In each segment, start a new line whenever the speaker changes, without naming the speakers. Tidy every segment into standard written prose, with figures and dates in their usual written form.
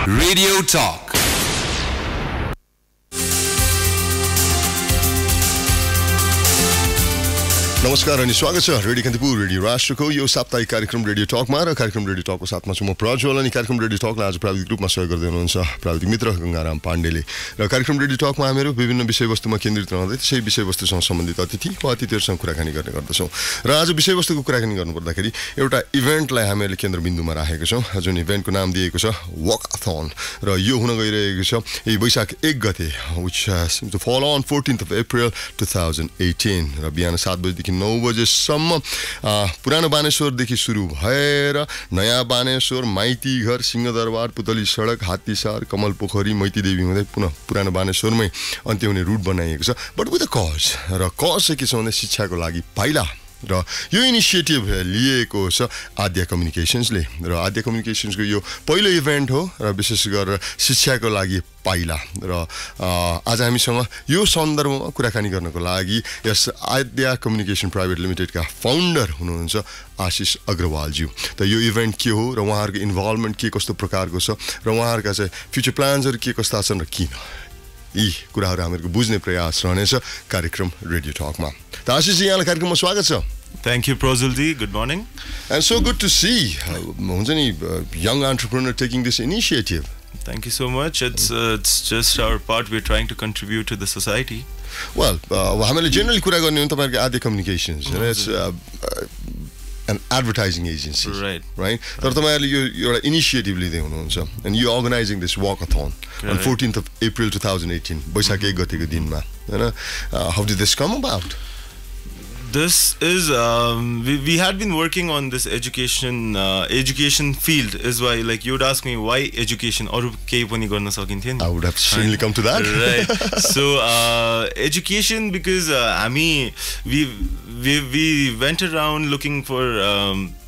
Radio Talk.
नमस्कार अनि स्वागत छ रेडियो कन्तपुर रेडियो राष्ट्रको यो साप्ताहिक कार्यक्रम रेडियो टकमा र कार्यक्रम रेडियो टकको साथमा छु म प्रज्वल अनि कार्यक्रम रेडियो टकलाई आज प्राविधिक रूपमा सहयोग गर्दै हुनुहुन्छ प्राविधिक मित्र गंगाराम पाण्डेले र कार्यक्रम रेडियो टकमा हामीहरू विभिन्न विषयवस्तुमा केन्द्रित रहँदै त्यसै विषयवस्तुसँग सम्बन्धित अतिथि वा अतिथिहरूसँग कुराकानी गर्ने गर्दछौँ र आज विषयवस्तुको कुराकानी गर्नुपर्दाखेरि एउटा इभेन्टलाई हामीहरूले केन्द्रबिन्दुमा राखेको छौँ जुन इभेन्टको नाम दिएको छ वकथन र यो हुन गइरहेको छ यही वैशाख 1 गते which has to fall on 14th of April 2018 र बिहान 7 बजेदेखि 9 बजेसम्म पुरानो बानेश्वरदेखि सुरु भएर नयाँ बानेश्वर माइती घर सिंहदरबार पुतली सडक हात्तीसार कमल पोखरी मैतीदेवी हुँदै पुनः पुरानो बानेश्वरमै अन्त्य हुने रुट बनाइएको छ बट विथ अ कज र कज चाहिँ के छ भने शिक्षाको लागि पाइला र यो इनिसिएटिभ लिएको छ आद्या कम्युनिकेसन्सले र आद्या कम्युनिकेसन्सको यो पहिलो इभेन्ट हो र विशेष गरेर शिक्षाको लागि पाइला र आज हामीसँग यो सन्दर्भमा कुराकानी गर्नको लागि यस आद्या कम्युनिकेसन प्राइभेट लिमिटेडका फाउन्डर हुनुहुन्छ आशिष अग्रवालज्यू त यो इभेन्ट के हो र उहाँहरूको इन्भल्भमेन्ट के कस्तो प्रकारको छ र उहाँहरूका चाहिँ फ्युचर प्लान्सहरू के कस्ता छन् र किन यी कुराहरू हामीहरूको बुझ्ने प्रयास रहनेछ कार्यक्रम रेडियो टकमा त आशिष जी यहाँलाई कार्यक्रममा स्वागत छ
Thank you, Prozulji. Good morning.
And so good to see young entrepreneur taking this initiative.
Thank you so much. It's just our part. We're trying to contribute to the society.
Well, हामीले generally कुरा गर्ने हो तपाईहरुको आद्या communications and it's an advertising agency. Right? तर तपाईहरुले यो एउटा initiative लिँदै हुनुहुन्छ and you organizing this walkathon on 14th of April 2018 वैशाख 1 गतेको दिनमा हैन how did this come about?
This is we had been working on this education field is why like you would ask me why education or kehi pani garna sakinthyo
I would have certainly come to that.
Right. So education because we went around looking for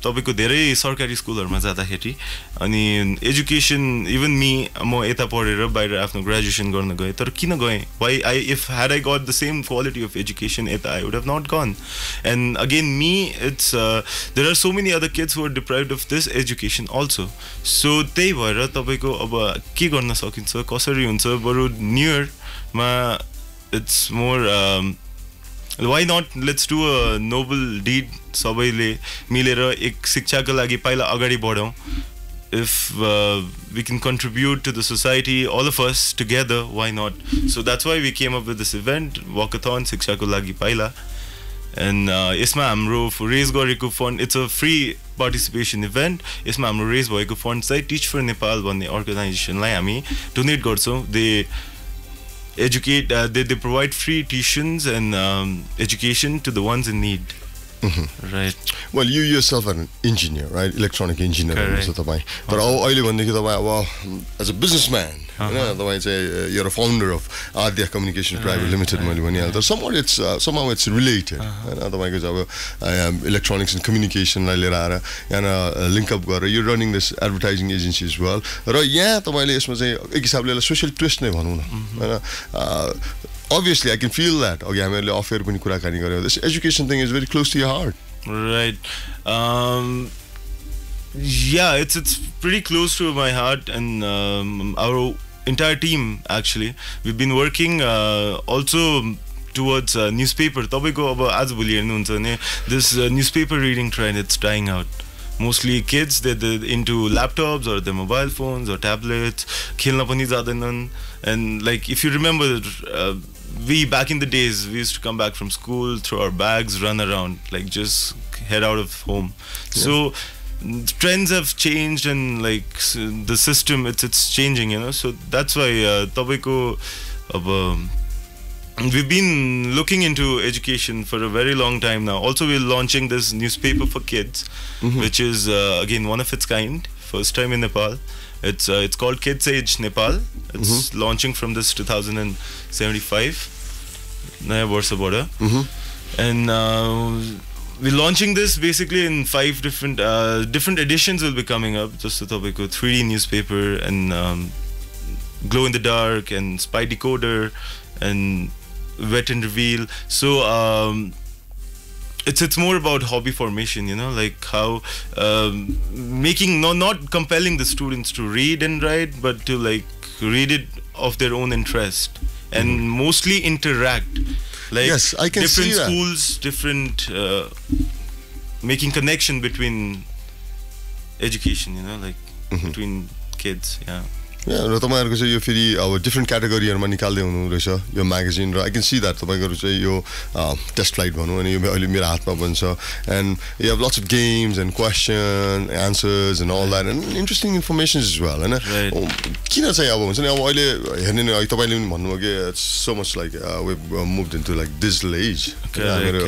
तपाईको धेरै सरकारी स्कुलहरुमा जाँदाखेरि अनि education even म यता पढेर बाहिर आफ्नो ग्रेजुएसन गर्न गए तर किन गए why if had I got the same quality of education yet I would have not gone and again it's there are so many other kids who are deprived of this education also so त्यही भएर तपाईको अब के गर्न सकिन्छ कसरी हुन्छ बरु न्यू मा it's more why not let's do a noble deed सबैले मिलेर एक शिक्षाको लागि पाइला अगाडि बढौं if we can contribute to the society all of us together why not so that's why we came up with this event walkathon शिक्षाको लागि पाइला and यसमा हाम्रो रेज गरेको fund it's a free participation event यसमा हाम्रो raise भएको fund चाहिँ टिच फर नेपाल भन्ने अर्गनाइजेसनलाई हामी डोनेट गर्छौं they provide free tuitions and education to the ones in need. Right.
Well, you yourself are an engineer, right? Electronic engineer. So but अहिले भन्दाखेरि तपाई अब as a businessman, तपाईं चाहिँ you're a founder of Aadhya Communication Private Limited मैले भनिहाल्दा somehow it's related. हैन तपाईको अब electronics and communication लाई लिएर आएर यहाँ link up गरेर you're running this advertising agency as well. र यहाँ तपाईले यसमा चाहिँ एक हिसाबले social twist नै भनौं न हैन obviously I can feel that okay हामीहरुले अफेयर पनि कुराकानी गर्यौ this education thing is very close to your heart
right yeah it's pretty close to my heart and our entire team actually we've been working also towards newspaper तपाईको अब आज भोलि हेर्नुहुन्छ भने this newspaper reading trend it's dying out mostly kids they're into laptops or their mobile phones or tablets खेल्न पनि जादैनन् and like if you remember we back in the days we used to come back from school throw our bags run around like just head out of home so trends have changed and like the system it's changing you know so that's why तपाईको अब we've been looking into education for a very long time now also we're launching this newspaper for kids which is again one of its kind first time in Nepal it's called Kids Age Nepal it's launching from this 2075 naya varsha bada and we're launching this basically in 5 different editions will be coming up just so tapeko 3D newspaper and glow in the dark and spy decoder and wet and reveal so it's more about hobby formation, like how making not compelling the students to read and write, but to like read it of their own interest and mostly interact. Like
Yes, I can
different
see that.
schools, different making connection between education, like between kids. Yeah.
र तपाईँहरूको चाहिँ यो फेरि अब different क्याटेगोरीहरूमा निकाल्दै हुनु रहेछ यो म्यागजिन र आई क्यान सी द्याट तपाईँहरू चाहिँ यो टेस्ट फ्लाइट भनौँ अनि यो अहिले मेरो हातमा पनि छ and you have lots of games and question answers and all that and interesting information as well होइन किन चाहिँ अब हुन्छ नि अब अहिले हेर्ने नि तपाईँले पनि भन्नुभयो कि it's so much like we moved into like digital age मेरो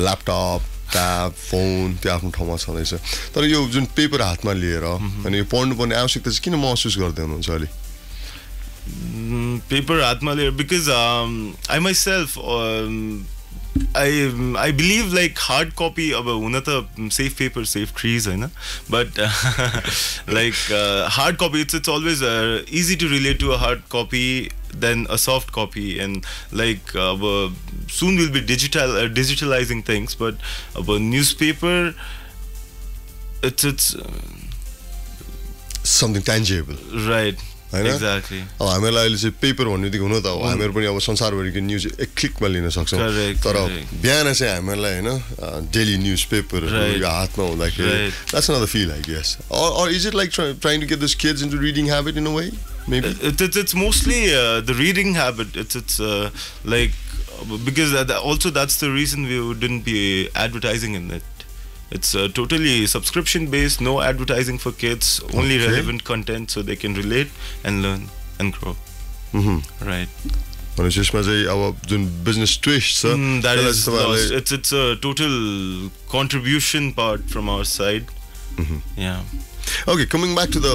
ल्यापटप ट्याब फोन त्यो आफ्नो ठाउँमा छँदैछ तर यो जुन पेपर हातमा लिएर अनि यो पढ्नुपर्ने आवश्यकता चाहिँ किन महसुस गर्दै हुनुहुन्छ अहिले
पेपर हातमा लिएर because I myself I believe like hard copy अब हुन त save paper save trees होइन but like hard copy it's always easy to relate to a hard copy than a soft copy and like soon we'll be digitalizing things but a newspaper it's
something tangible
right
हैन
exactly
हामीलाई अहिले चाहिँ paper भन्ने बित्तिकै हुन त हो हामीहरु पनि अब संसारभरिको न्यूज एक क्लिकमा लिन सक्छौं तर बिहान चाहिँ हामीलाई हैन डेली न्यूज पेपर हातमा हुँदाखेरि that's another feel I guess or is it like trying to get those kids into reading habit in a way maybe
it's mostly the reading habit it's like because also that's the reason we wouldn't be advertising in it. It's totally subscription based, no advertising for kids, only relevant content so they can relate and learn and grow. Right.
भनेपछि चाहिँ अब जुन business twist छ
that is lost. It's a total contribution part from our side. Yeah.
Okay, coming back to the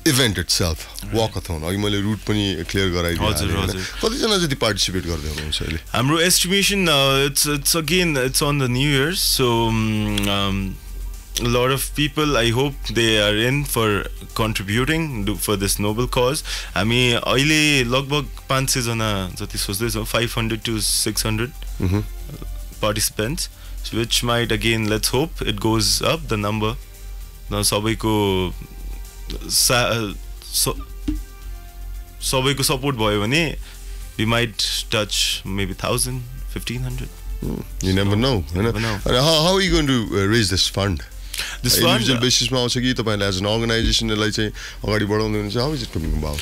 event itself, walkathon. अघि मैले root पनि clear गराइदिएँ कतिजना जति पार्टिसिपेट गर्दै हुनुहुन्छ अहिले
हाम्रो estimation it's again it's on the New Year's so a lot of people I hope they are in for contributing for this noble cause हामी अहिले लगभग 500 जना जति सोच्दै छौं 500 to 600 participants which might again let's hope it goes up the number सबैको support भयो भने we might touch maybe 1,000 1,500
you never know how are you going to raise this fund
this fund
individual basis मा आउँछ कि तपाईले as an organization लाई चाहिँ अगाडि बढाउँदै हुनुहुन्छ how is it coming about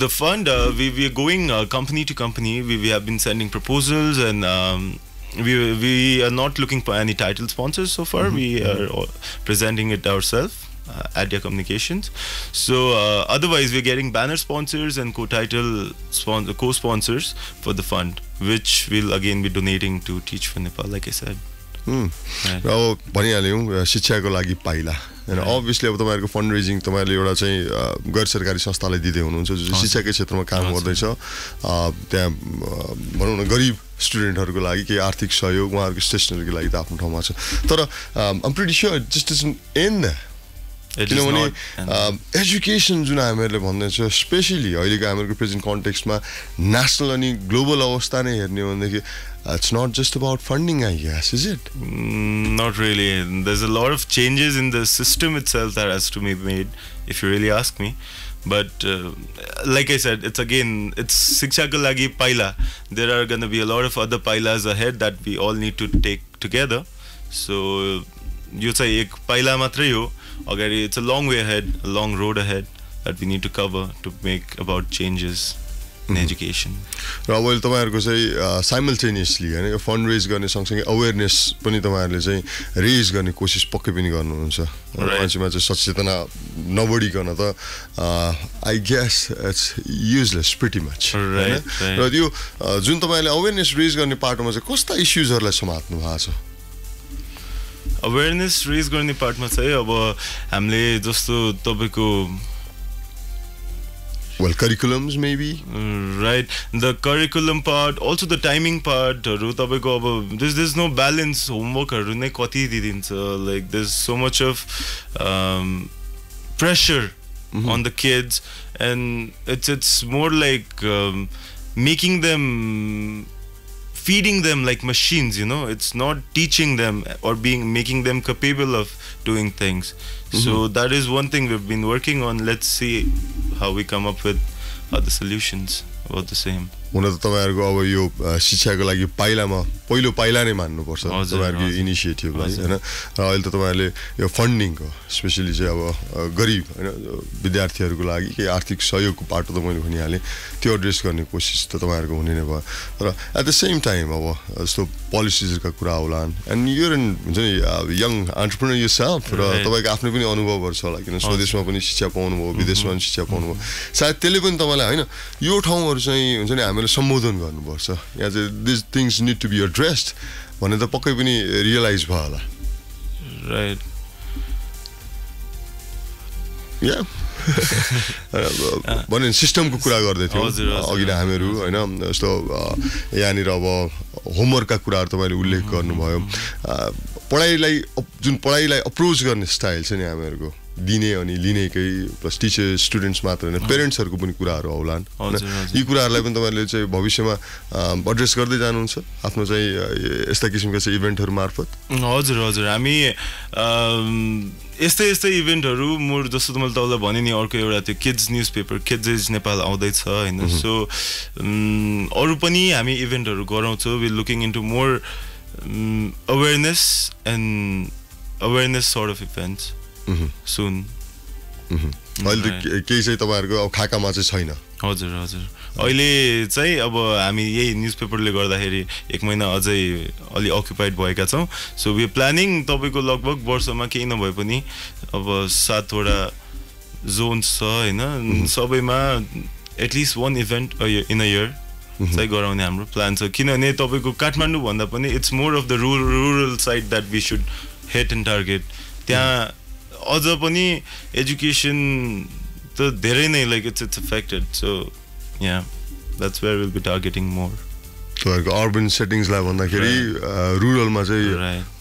the fund we are going company to company we have been sending proposals and we are not looking for any title sponsors so far. We are presenting it ourselves, Aadhya Communications. So otherwise, we're getting banner sponsors and co-sponsors for the fund, which we'll again be donating to Teach for Nepal, like I said.
अब भनिहाल्यौं शिक्षाको लागि पाइला हैन obviously अब तपाईहरुको fund raising तपाईहरुले एउटा चाहिँ गैर सरकारी संस्थालाई दिदै हुनुहुन्छ जो शिक्षाकै क्षेत्रमा काम गर्दैछ त्यहाँ भनौं न गरिब स्टुडेन्टहरुको लागि के आर्थिक सहयोग उहाँहरुको स्टेशनरीको लागि त आफ्नो ठाउँमा छ तर I'm pretty sure it just doesn't end there किनभने एजुकेसन जुन हामीहरुले भन्दैछ स्पेशली अहिलेको हामीहरुको प्रेजेन्ट कन्टेक्स्टमा नेशनल अनि ग्लोबल अवस्था नै हेर्ने हो भनेदेखि it's not just about funding, I guess, is it?
Not really. There's a lot of changes in the system itself that has to be made, if you really ask me. But like I said, it's Shiksha ka lagi paila. There are going to be a lot of other pailas ahead that we all need to take together. So, you say ek paila matrai ho, agari it's a long way ahead, a long road ahead that we need to cover to make about changes in education.
र अहिले तपाईहरुको चाहिँ simultaneously हैन यो fund raise गर्ने सँगसँगै awareness पनि तपाईहरुले चाहिँ रेज गर्ने कोसिस पक्कै पनि गर्नुहुन्छ मान्छेमा चाहिँ सचेतना नबढिकन त I guess it's useless pretty much र यो जुन तपाईहरुले अवेयरनेस रेज गर्ने पार्टमा चाहिँ कस्ता इश्यूजहरुलाई समात्नु भएको छ
अवेयरनेस रेज गर्ने पार्टमा चाहिँ अब हामीले जस्तो तपाईको
well curriculums maybe
right the curriculum part also the timing part there's no balance homework nai kati didincha like there's so much of pressure on the kids and it's more like making them feeding them like machines, you know. It's not teaching them or making them capable of doing things. So that is one thing we've been working on. Let's see how we come up with other solutions about the same.
हुन त तपाईहरुको अब यो शिक्षाको लागि पहिलो पाइला नै मान्नुपर्छ तपाईहरुको इनिशिएटिभलाई हैन र अहिले त तपाईहरुले यो फन्डिङको स्पेशली चाहिँ अब गरिब हैन विद्यार्थीहरुको लागि के आर्थिक सहयोगको पाटो त मैले भनिहालेँ त्यो एड्रेस गर्ने कोसिस त तपाईहरुको हुने नै भयो र एट द सेम टाइम अब जस्तो पोलिसिजहरुका कुरा होलान् एन्ड यु आर हुन्छ नि यङ एन्टरप्रेन्योर योरसेल्फ र तपाईको आफ्नो पनि अनुभवहरु छ होला किन स्वदेशमा पनि शिक्षा पाउनु भयो विदेशमा पनि शिक्षा पाउनु भयो सायद त्यसले पनि तपाईलाई हैन यो ठाउँहरु चाहिँ हुन्छ नि हामीले सम्बोधन गर्नुपर्छ यहाँ चाहिँ this things need to be addressed भने त पक्कै पनि रियलाइज भयो होला
राइट
या भने सिस्टमको कुरा गर्दै थियौ अघि नै हामीहरु हैन जस्तो यहाँनिर अब होमवर्कका कुराहरु तपाईले उल्लेख गर्नुभयो पढाइलाई अप्रोच गर्ने स्टाइल छ नि हामीहरुको दिने अनि लिनेकै प्लस टिचर स्टुडेन्ट्स मात्र हैन पेरेन्ट्सहरुको पनि कुराहरु आउलान् यी कुराहरुलाई पनि तपाईहरुले चाहिँ भविष्यमा एड्रेस गर्दै जानुहुन्छ आफ्नो चाहिँ यस्ता किसिमका चाहिँ इभेन्टहरु मार्फत
हजुर हजुर हामी यस्तै इभेन्टहरु मोर जस्तो मैले तपाईलाई भने नि अर्को एउटा त्यो kids newspaper kids is Nepal आउँदै छ हैन सो अरु पनि हामी इभेन्टहरु गराउँछौं we looking into more awareness sort of events soon
अहिले केही चाहिँ तपाईहरुको अब खाकामा चाहिँ छैन
हजुर हजुर अहिले चाहिँ अब हामी यही न्यूजपेपरले गर्दाखेरि एक महिना अझै अलि अक्युपाइड भएका छौं सो वी प्लानिङ तपाईको लगभग वर्षमा केही नभए पनि अब 7 वटा जोन्स छ हैन सबैमा at least one event in a year चाहिँ गराउने हाम्रो प्लान छ किनभने तपाईको काठमाडौँ भन्दा पनि it's more of the rural side that we should hit and target त्यहाँ अझ पनि एजुकेसन त धेरै नै लाइक इट्स अफेक्टेड सो या that's where will be targeting more
तपाईहरुको अर्बन सेटिङ्सलाई भन्दाखेरि रुरलमा चाहिँ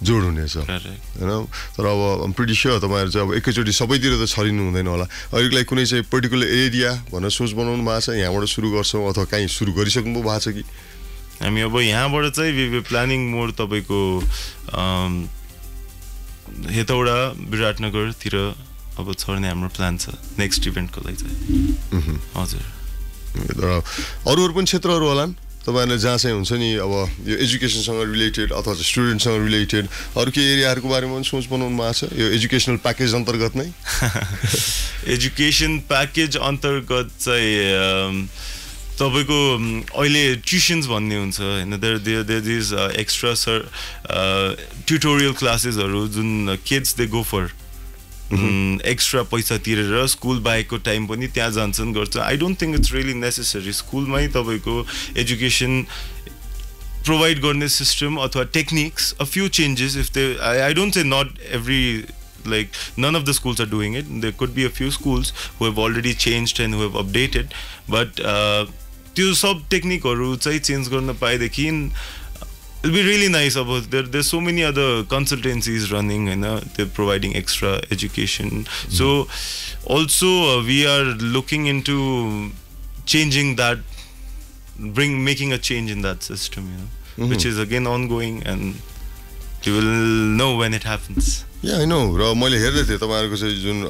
जोड हुनेछ हैन तर अब आइ एम प्रिटी श्योर तपाईहरु चाहिँ अब एकैचोटी सबैतिर त छरिनु हुँदैन होला अहिलेलाई कुनै चाहिँ पर्टिकुलर एरिया भनेर सोच बनाउनु भएको छ यहाँबाट सुरु गर्छौं अथवा कहीं सुरु गरिसक्नु भएको छ कि
हामी अब यहाँबाट चाहिँ वी प्लानिङ मोर तपाईको हेतौडा विराटनगरतिर अब छर्ने हाम्रो प्लान छ नेक्स्ट इभेन्टको लागि चाहिँ हजुर
अरुहरु पनि क्षेत्रहरु होलान् तपाईहरुले जहाँ चाहिँ हुन्छ नि अब यो एजुकेसनसँग रिलेटेड अथवा स्टुडेन्टसँग रिलेटेड अरु के एरियाहरुको बारेमा पनि सोच बनाउनु भएको छ यो एजुकेशनल प्याकेज अन्तर्गत नै
एजुकेसन प्याकेज अन्तर्गत चाहिँ तपाईको अहिले ट्युशन्स भन्ने हुन्छ हैन देयर इज एक्स्ट्रा ट्युटोरियल क्लासेसहरु जुन kids they go for extra पैसा तिरेर स्कुल बाहेकको टाइम पनि त्यहाँ जान्छन् गर्छ I don't think it's really necessary स्कुलमै तपाईको एजुकेसन प्रोवाइड गर्ने सिस्टम अथवा techniques a few changes if they I don't say not every like none of the schools are doing it there could be a few schools who have already changed and who have updated but त्यो सब टेक्निकहरु चाहिँ change गर्न पाएदेखि it'll be really nice about there's so many other consultancies running and they're providing extra education so also we are looking into changing that making a change in that system you know which is again ongoing and you will know when it happens
Yeah, I know. र मैले हेर्दै थिए तपाईहरुको चाहिँ जुन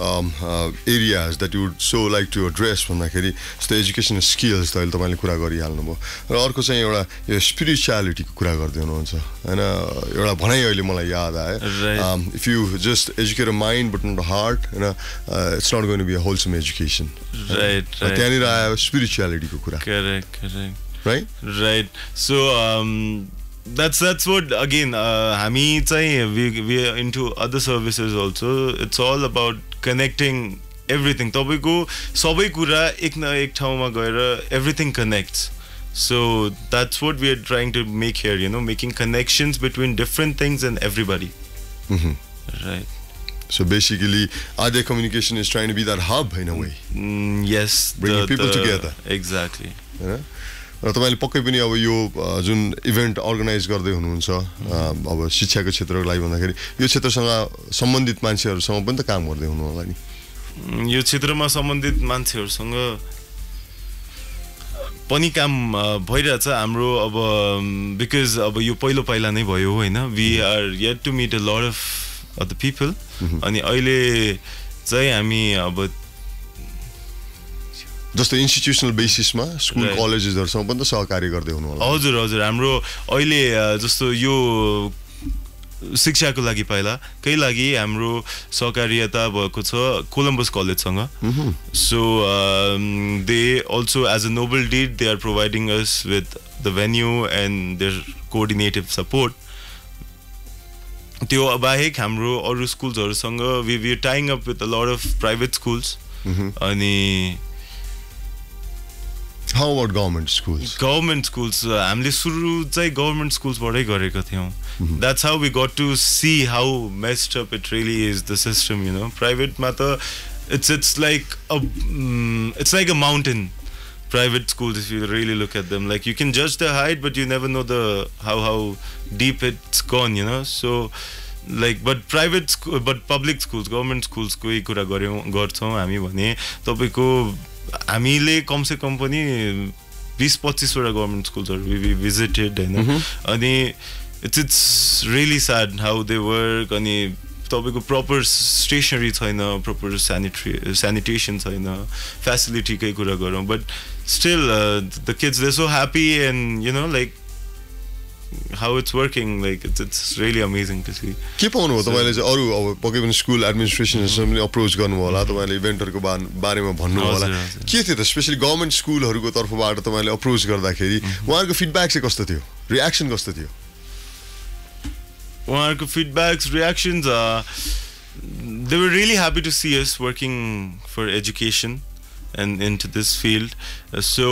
areas that you would so like to address भन्दाखेरि जस्तो education skills त अहिले तपाईले कुरा गरिहाल्नु भयो र अर्को चाहिँ एउटा यो स्पिरिचुअलिटीको कुरा गर्दै हुनुहुन्छ हैन एउटा भनाइ अहिले मलाई याद आयो if you just educate a mind but not a heart हैन it's not going to be a wholesome education
right
त्यहाँनिर आयो स्पिरिचुअलिटीको कुरा
correct
right
so that's what again हामी चाहिँ we are into other services also it's all about connecting everything तपाईको सबै कुरा एक न एक ठाउँमा गएर everything connects so that's what we are trying to make here you know making connections between different things and everybody right
so basically Aadhya communication is trying to be that hub in a way
yes
bringing people together
exactly
र तपाईले पक्कै पनि अब यो जुन event organise गर्दै हुनुहुन्छ अब शिक्षाको क्षेत्रको लागि भन्दाखेरि यो क्षेत्रसँग सम्बन्धित मान्छेहरुसँग पनि त काम गर्दै हुनु होला नि
यो क्षेत्रमा सम्बन्धित मान्छेहरुसँग पनि काम भइरहेछ हाम्रो अब बिकज अब यो पहिलो पाइला नै भयो हैन we are yet to meet a lot of other people अनि अहिले चाहिँ हामी अब
जस्तो इन्स्टिट्युसनल बेसिसमा स्कुल कलेजेसहरुसँग पनि त सहकार्य गर्दै हुनु होला
हजुर हजुर हाम्रो अहिले जस्तो यो शिक्षाको लागि पहिला कही लागि हाम्रो सहकार्यता भएको छ कोलम्बस कलेजसँग so they also as a noble deed they are providing us with the venue and their coordinative support त्यो बाहेक हाम्रो अरू स्कुल्सहरुसँग we tying up with a lot of private schools अनि
How about government schools?
Government schools, हामीले सुरु चाहिँ government schools बाटै गरेका थियौं. That's how we got to see how messed up it really is, the system, you know. Private मा त it's like a mountain. Private schools, if you really look at them, like you can judge the height, but you never know how deep it's gone, you know. So like but public schools, government schools कोही कुरा गर्छौं हामी भने तपाईको हामीले कम से कम पनि 20-25 वटा government स्कुल्सहरु we visited हैन अनि it's really sad how they work अनि तपाईको प्रपर स्टेशनरी छैन प्रपर सैनिटेशन छैन फ्यासिलिटीकै कुरा गरौं but still the kids they so happy and you know like how it's working, like it's really amazing to see.
के पाउनु हो तपाईले चाहिँ अरु अब पक्कै पनि स्कुल एडमिनिस्ट्रेसनले अप्रोच गर्नु होला तपाईले इभेन्टहरुको बारेमा भन्नु होला के थियो त स्पेशली गभर्नमेन्ट स्कुलहरुको तर्फबाट तपाईले अप्रोच गर्दाखेरि उहाँहरुको फिडब्याक चाहिँ कस्तो थियो रिएक्सन कस्तो थियो
उहाँहरुको feedbacks reactions they were really happy to see us working for education and into this field so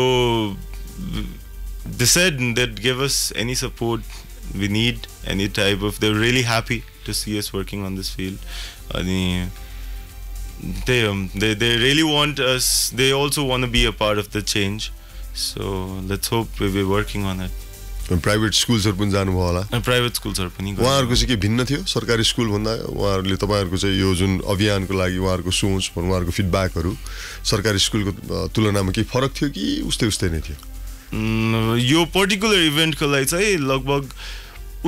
they said they'd give us any support we need, any type of. They're really happy to see us working on this field. They really want us. They also want to be a part of the change. So let's hope we'll be working on it.
Private स्कुल्सहरु पनि जानु भयो होला
private स्कुल्सहरु पनि
उहाँहरुको चाहिँ के भिन्न थियो सरकारी स्कुल भन्दा उहाँहरुले तपाईहरुको चाहिँ यो जुन अभियानको लागि उहाँहरुको सोच उहाँहरुको फिडब्याकहरु सरकारी स्कुलको तुलनामा के फरक थियो कि उस्तै नै थियो
यो पर्टिकुलर इभेन्टको लागि चाहिँ लगभग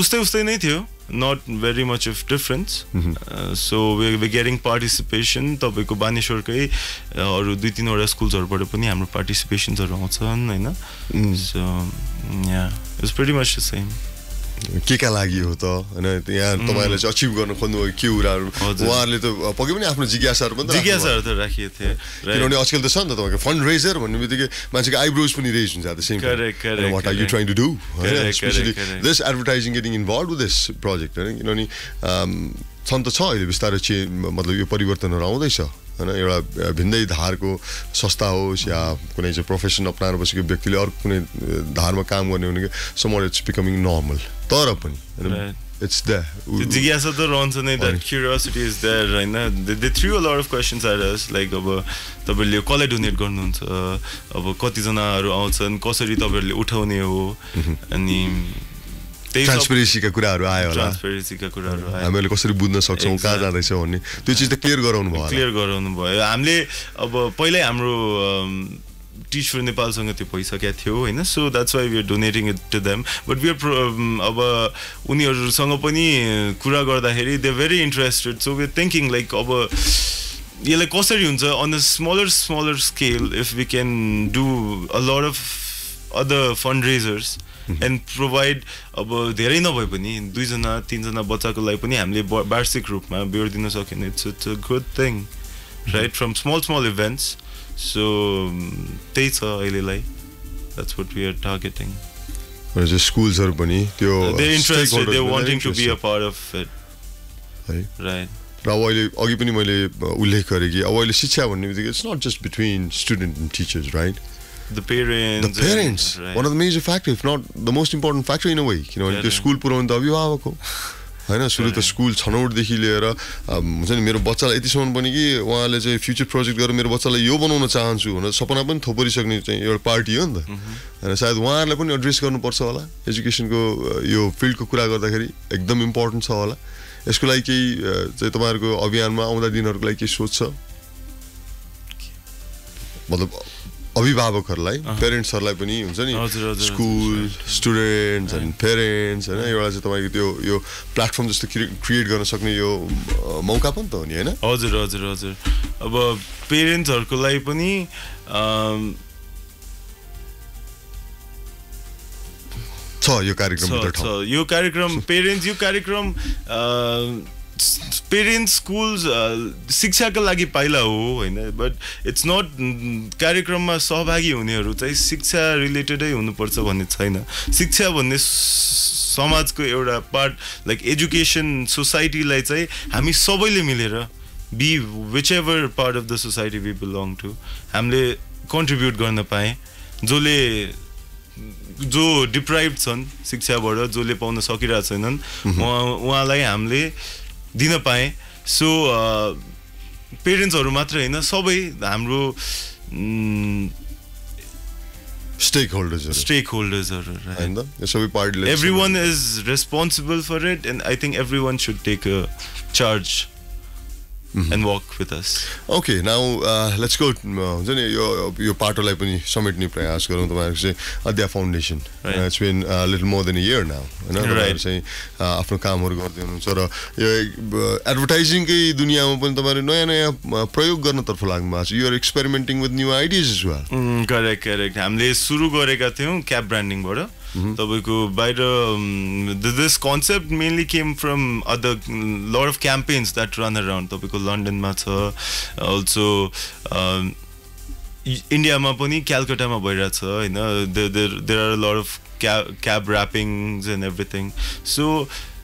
उस्तै नै थियो not very much of difference so we're getting participation तपाईको बानेश्वरकै अरु 2-3 वटा स्कुल्सहरुबाट पनि हाम्रो पार्टिसिपेशन्सहरु आउँछन् हैन so yeah it's pretty much the same
के लागि हो त हैन यहाँ तपाईले चाहिँ अचिभ गर्न खोज्नु हो के कुराहरु उहाँहरुले त पक्कै पनि आफ्नो जिज्ञासाहरु पनि
त राखिए थिए
किनभने आजकल त छ नि त तपाईको फन्ड रेजर भन्नेबित्तिकै मान्छेको आइब्रोज पनि रेज हुन्छ at the same time
correct
what are you trying to do especially this advertising getting involved with this project हैन किनभने छन् त छ अहिले बिस्तारै मतलब यो परिवर्तनहरु आउँदैछ हैन एउटा भिन्दै धारको संस्था होस् या कुनै चाहिँ प्रोफेसन अपनाएर बसेको व्यक्तिले अर्को कुनै धारमा काम गर्ने भनेको somewhat it's becoming normal तर पनि it's there
जिज्ञासा त रहन्छ नै that curiosity is there हैन they threw a lot of questions at us like अब तपाईले कसलाई डोनेट गर्नुहुन्छ अब कति जनाहरु आउँछन् कसरी तपाईहरुले उठाउने हो अनि
ट्रान्सपेरेन्सीका कुराहरु आयो होला
ट्रान्सपेरेन्सीका कुराहरु आयो
हामीले कसरी बुझ्न सक्छौं कहाँ जाँदैछ भन्ने त्यो चीज त क्लियर गराउनु भयो
हामीले अब पहिल्यै हाम्रो टिच फर नेपालसँग त्यो भइसकेको थियो हैन so that's why we are donating it to them but we are अब उनीहरुसँग पनि कुरा गर्दाखेरि they very interested so we are thinking like अब यसले कसरी हुन्छ on a smaller scale if we can do a lot of other fundraisers and provide अब धेरै नभए पनि 2 जना 3 जना बच्चाको लागि पनि हामीले वार्षिक रूपमा बेर दिन सकिने it's a good thing right from small events so त्यही छ अहिलेलाई that's what we are targeting
the schools are पनि त्यो
they're interested they're wanting to be a part of it right
र अहिले अघि पनि मैले उल्लेख गरे कि अब अहिले शिक्षा भन्ने बित्तिकै it's not just between student and teachers right
the parents
right. One of the major factors if not the most important factor in a way you know the school पुराउनु त अभिभावक हो हैन सुरु त स्कुल छनौट देखि लिएर हुन्छ नि मेरो बच्चालाई यतिसम्म पनि कि उहाँले चाहिँ फ्युचर प्रोजेक्ट गरेर मेरो बच्चालाई यो बनाउन चाहन्छु भनेर सपना पनि थोपरिसक्ने चाहिँ एउटा पार्टी हो नि त हैन सायद उहाँहरुले पनि एड्रेस गर्नुपर्छ होला एजुकेसनको यो फिल्डको कुरा गर्दाखेरि एकदम इम्पोर्टेन्ट छ होला यसको लागि केही चाहिँ तपाईहरुको अभियानमा आउँदा दिनहरुको लागि के सोच छ मतलब अभिभावकहरूलाई पेरेन्ट्सहरूलाई पनि हुन्छ नि स्कुल स्टुडेन्ट्स एन्ड पेरेन्ट्स हैन एउटा चाहिँ तपाईको त्यो यो प्लेटफर्म जस्तो क्रिएट गर्न सक्ने यो मौका पनि त हो नि हैन
हजुर हजुर हजुर अब पेरेन्ट्सहरुको लागि पनि
छ यो कार्यक्रम
यो कार्यक्रम पेरेन्ट्स यो कार्यक्रम पेरेन्ट्स स्कुल्स शिक्षाका लागि पाइला हो हैन बट इट्स नट कार्यक्रममा सहभागी हुनेहरू चाहिँ शिक्षा रिलेटेडै हुनुपर्छ भन्ने छैन शिक्षा भन्ने समाजको एउटा पार्ट लाइक एजुकेसन सोसाइटीलाई चाहिँ हामी सबैले मिलेर be whichever part of the society we belong to हामीले कन्ट्रिब्युट गर्न पाए जो डिप्राइभ्ड छन् शिक्षाबाट जसले पाउन सकिरहेका छैनन् उहाँलाई हामीले दिन पाए सो पेरेन्ट्सहरु मात्र हैन सबै हाम्रो stakeholdersहरु
right सबै पार्टीले
everyone is responsible for it and I think everyone should take a charge and walk with us.
Okay, now let's go हुन्छ नि यो पाटोलाई पनि समेट्ने प्रयास गरौँ तपाईहरुको चाहिँ अध्या foundation it's been a little more than a year now हैन तपाईहरु चाहिँ आफ्नो कामहरु गर्दै हुनुहुन्छ र यो एडभर्टाइजिङकै दुनियामा पनि तपाईहरु नयाँ नयाँ प्रयोग गर्न तर्फ लाग्नु भएको छ you are experimenting with new ideas as well.
Correct हामीले सुरु गरेका थियौं क्याप ब्रान्डिङबाट तपाईँको बाहिर this concept mainly came from other lot of campaigns that run around तपाईँको लन्डनमा छ also इन्डियामा पनि क्यालकाटामा भइरहेछ हैन there are a lot of cab wrappings and everything so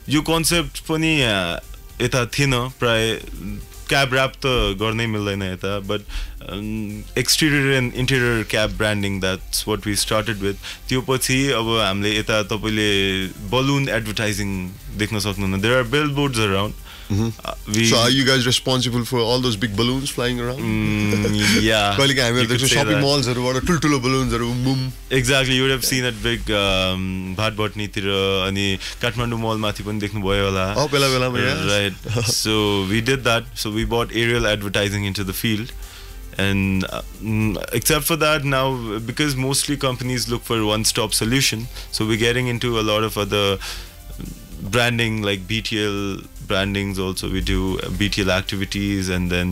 यो कन्सेप्ट पनि यता थिएन प्राय cab wrap त गर्नै मिल्दैन यता but exterior and interior cab branding that's what we started with त्यो पछि अब हामीले यता तपाईले balloon advertising देख्न सक्नुहुन्न there are billboards around
so are you guys responsible for all those big balloons flying around
yeah
कहिले हामी देख्छौं shopping malls हरुबाट ठुलठुलो balloons हरु boom
exactly you would have seen that big भाटबटनी तिर अनि काठमाडौँ मल माथि पनि देख्नु भयो होला
बेला बेलामा
right so we did that so we bought aerial advertising into the field and except for that now because mostly companies look for one stop solution so we're getting into a lot of other branding like BTL brandings also we do BTL activities and then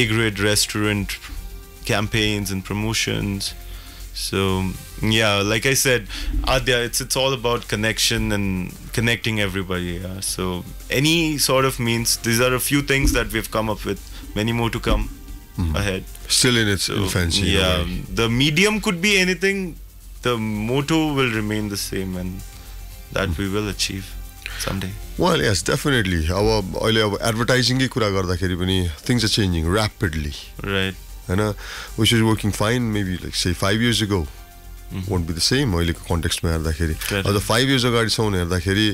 A-grade restaurant campaigns and promotions so yeah like I said Aadhya it's all about connection and connecting everybody so any sort of means these are a few things that we've come up with many more to come ahead
still in its infancy
yeah the medium could be anything the motto will remain the same and that we will achieve someday
well yes definitely our advertising कुरा गर्दाखेरि पनि things are changing rapidly
right
and which is working fine maybe like say 5 years ago won't be the same अहिलेको कन्टेक्स्टमा हेर्दाखेरि अझ 5 years अगाडिसम्म हेर्दाखेरि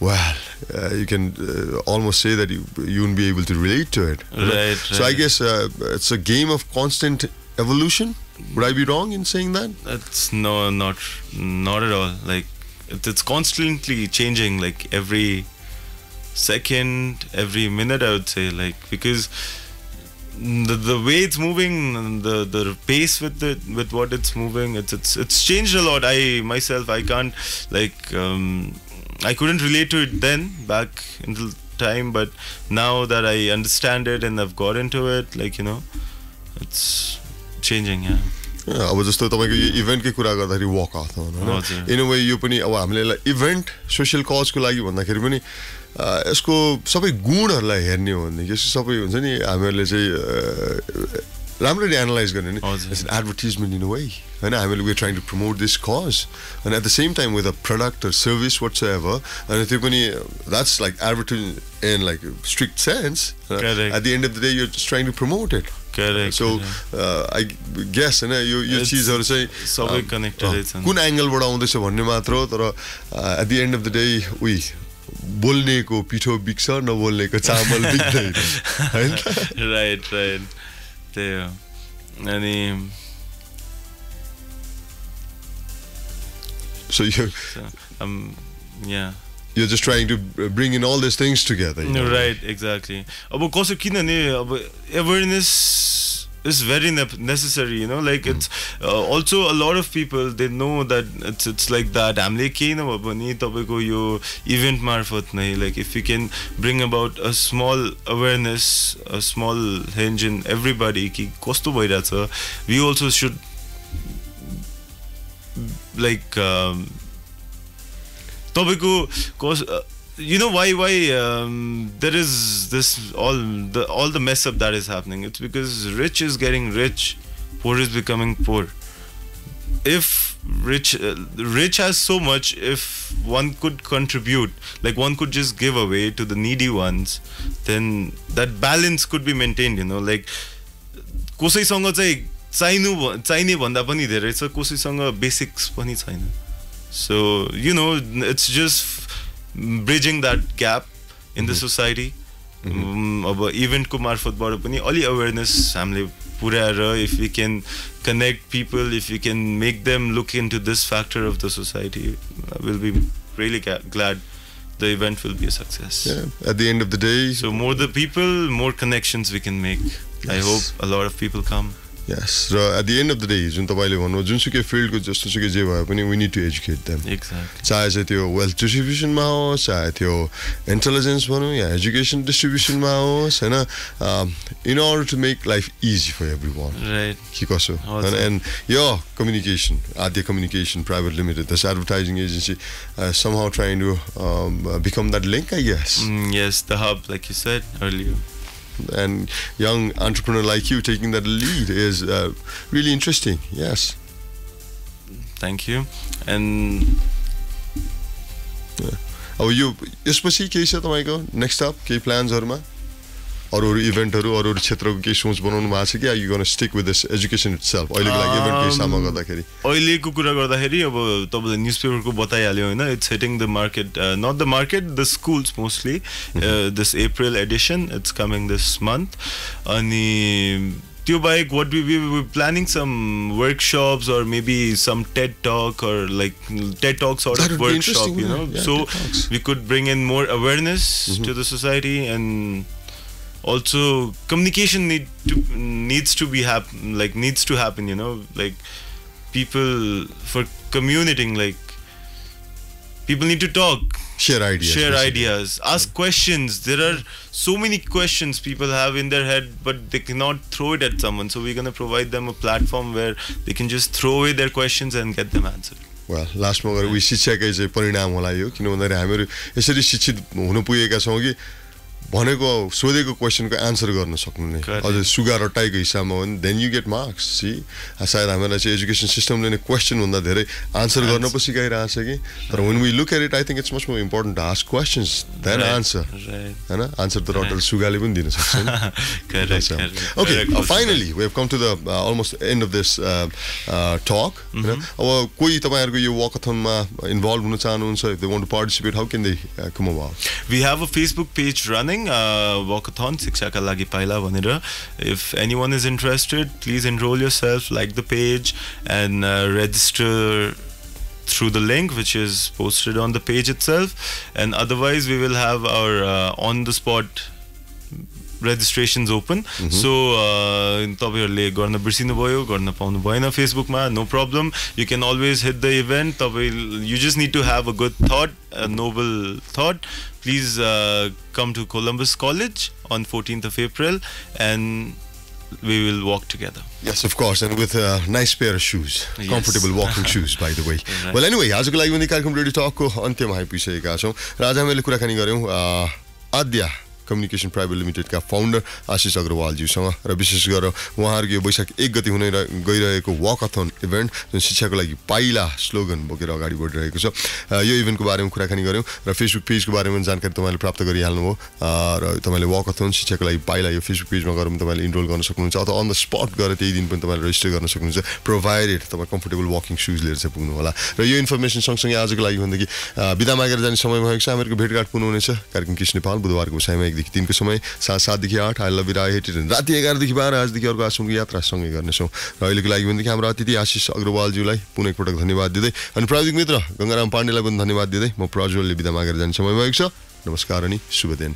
well you can almost say that you won't be able to relate to it
right
so I guess it's a game of constant evolution would I be wrong in saying that
it's not at all like it's constantly changing like every second every minute I would say like because the way it's moving the pace with what it's moving it's changed a lot I myself I can't like I couldn't relate to it then back in the time but now that I understand it and I've got into it like you know it's changing
अब जस्तो तपाईको इभेन्टकै कुरा गर्दाखेरि walk out हो in a way यो पनि अब हामीले इभेन्ट सोशल कजको लागि भन्दाखेरि पनि यसको सबै गुणहरुलाई हेर्ने हो भने यसको सबै हुन्छ नि हामीहरुले चाहिँ राम्ररी एनालाइज गर्ने नि it's an advertisement in a way हैन हामीले we trying to promote this cause and at the same time with a product or service whatsoever अनि त्यो पनि that's like advertise in like strict sense at the end of the day you are just trying to promote it
correct
so I guess हैन यो चीजहरु चाहिँ
सबै connected छन्
कुन एंगलबाट आउँदैछ भन्ने मात्र हो तर at the end of the day उही बोल्नेको पिठो बिक्छ नबोल्नेको चामल बिक्दैन हैन
राइट त्यही अनि
so you're just trying to bring in all these things together
right exactly अब कसो किनने अब awareness is very necessary, you know, like it's also a lot of people, they know that it's like that हामीले केही नभए पनि तपाईको यो इभेन्ट मार्फत नै, like if we can bring about a small awareness, a small hinge in everybody कि कस्तो भइराछ, we also should like तपाईको you know why there is this all the mess up that is happening. It's because rich is getting rich, poor is becoming poor. If rich has so much, if one could contribute, like one could just give away to the needy ones, then that balance could be maintained, you know, like कसैसँग चाहिँ चाहिने भन्दा पनि धेरै छ, कसैसँग basics पनि छैन. So you know, it's just bridging that gap in the society. अब इभेन्ट को मार्फतबाट पनि अलि अवेयरनेस हामीले पुर्याएर, if we can connect people, if we can make them look into this factor of the society, we'll be really glad the event will be a success.
Yeah, at the end of the day,
so more the people, more connections we can make. Yes. I hope a lot of people come.
Yes, at the end of the day, जुन तपाईले भन्नु जुनसुकै फिल्डको जस्तोसुकै जे भए पनि we need to educate them.
Exactly.
चाहे चाहिँ त्यो wealth distribution मा होस्, चाहे त्यो intelligence भनौँ या education distribution मा होस्, हैन, in order to make life easy for everyone.
Right.
के कसो. And your communication, Aadhya Communication Private Limited, this advertising agency, somehow trying to become that link, I guess.
Yes, the hub, like you said earlier.
And young entrepreneur like you taking that lead is really interesting. Yes.
Thank you. And
अब यो यसपछि केही छ तपाईको next up केही प्लान्सहरुमा अरु इभेन्टहरु अरु क्षेत्रको केही सोच बनाउनु भएको छ कि are you going to stick with this education itself अहिलेको लागि इभेन्ट केही सामग्री गर्दाखेरि
अहिलेको कुरा गर्दाखेरि अब तपाईले न्यूजपेपरको बताइहाल्यो हैन it's hitting the market not the market the schools mostly this April edition it's coming this month अनि त्यो बाहेक what we were planning some workshops or maybe some TED talk or like TED talk sort of workshop you know so we could bring in more awareness to the society and also communication needs to happen you know like people for communicating like people need to talk
share ideas
ask questions there are so many questions people have in their head but they cannot throw it at someone so we're going to provide them a platform where they can just throw away their questions and get them answered.
Well last मा गएर शिक्षाकै चाहिँ परिणाम होला यो किन भन्दाखेरि हामीहरु यसरी शिक्षित हुन पुगेका छौं कि भनेको सोधेको क्वेशनको आन्सर गर्न सक्नु नै अझ सुगा रटाइको हिसाबमा हो then you get marks see सायद हामीलाई चाहिँ एजुकेसन सिस्टमले नै क्वेशन भन्दा धेरै आन्सर गर्न पो सिकाइराछ कि तर when we look at it I think it's much more important to ask questions than answer हैन आन्सर त रटल सुगाले पनि दिन सक्छ
correct
okay finally we have come to the almost end of this talk अब कोही तपाईहरुको यो वॉकाथनमा इन्भल्भ हुन चाहनुहुन्छ if they want to participate how can they come about
we have a Facebook page running walkathon शिक्षाका लागि पाइला भनेर if anyone is interested please enroll yourself like the page and register through the link which is posted on the page itself and otherwise we will have our on the spot registrations open so तपाईहरुले गर्न बिर्सिनु भयो गर्न पाउनु भएन फेसबुकमा no problem you can always hit the event you just need to have a good thought a noble thought please come to Columbus College on 14th of April and we will walk together.
Yes, of course, and with a nice pair of shoes, comfortable walking shoes, by the way.
Right.
Well, anyway, आजको लागि पनि कार्यक्रम radio टकको अन्त्यमा आइपुगिसकेका छौं र आज हामीले कुराकानी गर्यौं आद्या कम्युनिकेसन प्राइभेट लिमिटेड का फाउन्डर आशिष अग्रवाल ज्यूसँग र विशेष गरेर उहाँहरुको वैशाख 1 गते हुने गइरहेको वॉकाथन इभेन्ट जुन शिक्षाको लागि पाइला स्लोगन बोकेर अगाडि बढिरहेको छ यो इभेन्टको बारेमा कुराकानी गर्यौं र फेसबुक पेजको बारेमा जानकारी तपाईले प्राप्त गरिहाल्नुभयो र तपाईले वॉकाथन शिक्षाको लागि पाइला यो फेसबुक पेजमा गएर पनि तपाईले इनरोल गर्न सक्नुहुन्छ अथवा अन द स्पट गएर त्यही दिन पनि तपाईले रेजिस्टर गर्न सक्नुहुन्छ प्रोभाइडेड तपाई कम्फर्टेबल वकिङ शूज लिएर चाहिँ पुग्नु होला र यो इन्फर्मेसन सँगसँगै आजको लागि भन्दाखेरि बिदा मागेर जाने समय भएको छ हामीहरुको भेटघाट पुग्नु हुनेछ कार्यक्रम किस नेपाल बुधबारको समयमा 1 देखि 3 को समय 7 देखि 8 I love you I hate it राति 11 देखि 12 आजदेखि अर्को आश्रमको यात्रा सँगै गर्नेछौं र अहिलेको लागि भन्दाखेरि हाम्रो अतिथि आशिष अग्रवाल ज्यूलाई पुनः एकपटक धन्यवाद दिदै अनि प्राविधिक मित्र गंगाराम पाण्डेलाई पनि धन्यवाद दिदै म प्रज्वलले बिदा मागेर जाने समय भएको छ नमस्कार अनि शुभ दिन